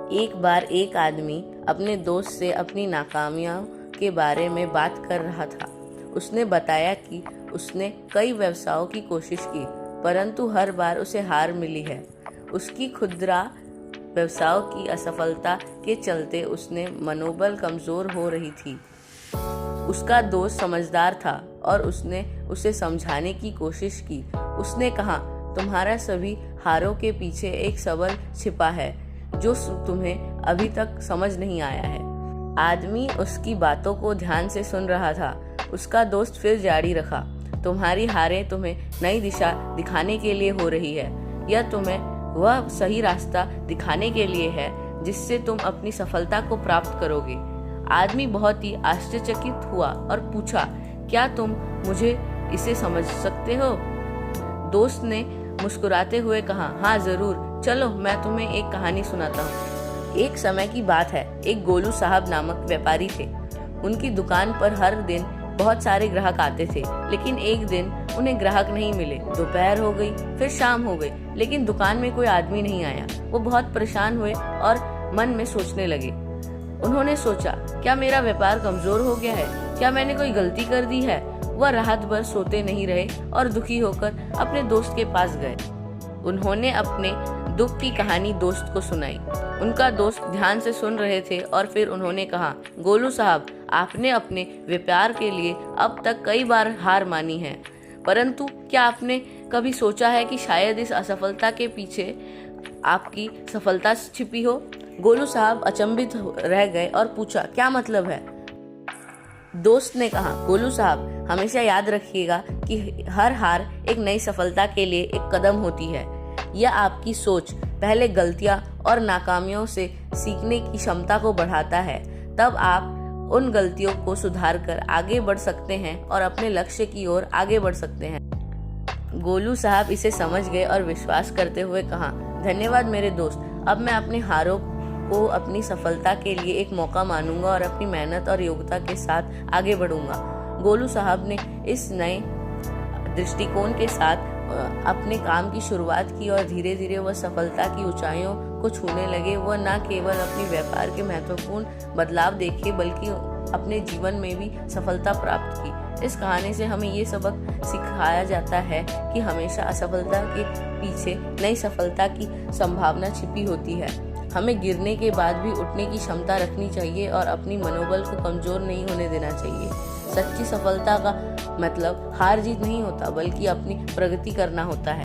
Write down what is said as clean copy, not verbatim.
एक बार एक आदमी अपने दोस्त से अपनी नाकामियों के बारे में बात कर रहा था। उसने बताया कि उसने कई व्यवसायों की कोशिश की, परंतु हर बार उसे हार मिली है। उसकी खुदरा व्यवसायों की असफलता के चलते उसने मनोबल कमजोर हो रही थी। उसका दोस्त समझदार था और उसने उसे समझाने की कोशिश की। उसने कहा, तुम्हारा सभी हारों के पीछे एक सबक छिपा है जो तुम्हें अभी तक समझ नहीं आया है। आदमी उसकी बातों को ध्यान से सुन रहा था। उसका दोस्त फिर जारी रखा, तुम्हारी हारें तुम्हें नई दिशा दिखाने के लिए हो रही है। यह तुम्हें वह सही रास्ता दिखाने के लिए है जिससे तुम अपनी सफलता को प्राप्त करोगे। आदमी बहुत ही आश्चर्यचकित हुआ और पूछा, क्या तुम मुझे इसे समझ सकते हो? दोस्त ने मुस्कुराते हुए कहा, हाँ जरूर, चलो मैं तुम्हें एक कहानी सुनाता हूँ। एक समय की बात है, एक गोलू साहब नामक व्यापारी थे। उनकी दुकान पर हर दिन बहुत सारे ग्राहक आते थे, लेकिन एक दिन उन्हें ग्राहक नहीं मिले। दोपहर हो गई, फिर शाम हो गई, लेकिन दुकान में कोई आदमी नहीं आया। वो बहुत परेशान हुए और मन में सोचने लगे। उन्होंने सोचा, क्या मेरा व्यापार कमजोर हो गया है? क्या मैंने कोई गलती कर दी है? वह रात भर सोते नहीं रहे और दुखी होकर अपने दोस्त के पास गए। उन्होंने अपने दुख की कहानी दोस्त को सुनाई। उनका दोस्त ध्यान से सुन रहे थे और फिर उन्होंने कहा, गोलू साहब, आपने अपने व्यापार के लिए अब तक कई बार हार मानी है, परंतु क्या आपने कभी सोचा है कि शायद इस असफलता के पीछे आपकी सफलता छिपी हो? गोलू साहब अचंभित रह गए और पूछा, क्या मतलब है? दोस्त ने कहा, गोलू साहब, हमेशा याद रखिएगा कि हर हार एक नई सफलता के लिए एक कदम होती है। यह आपकी सोच, पहले गलतियां और नाकामियों से सीखने की क्षमता को बढ़ाता है। तब आप उन गलतियों को सुधार कर आगे बढ़ सकते हैं और अपने लक्ष्य की ओर आगे बढ़ सकते हैं। गोलू साहब इसे समझ गए और विश्वास करते हुए कहा, धन्यवाद मेरे दोस्त, अब मैं अपने हारों को अपनी सफलता के लिए एक मौका मानूंगा और अपनी मेहनत और योग्यता के साथ आगे बढ़ूंगा। गोलू साहब ने इस नए दृष्टिकोण के साथ अपने काम की शुरुआत की और धीरे धीरे वह सफलता की ऊंचाइयों को छूने लगे। वह न केवल अपने व्यापार के महत्वपूर्ण बदलाव देखे, बल्कि अपने जीवन में भी सफलता प्राप्त की। इस कहानी से हमें ये सबक सिखाया जाता है कि हमेशा असफलता के पीछे नई सफलता की संभावना छिपी होती है। हमें गिरने के बाद भी उठने की क्षमता रखनी चाहिए और अपनी मनोबल को कमजोर नहीं होने देना चाहिए। सच्ची सफलता का मतलब हार जीत नहीं होता, बल्कि अपनी प्रगति करना होता है।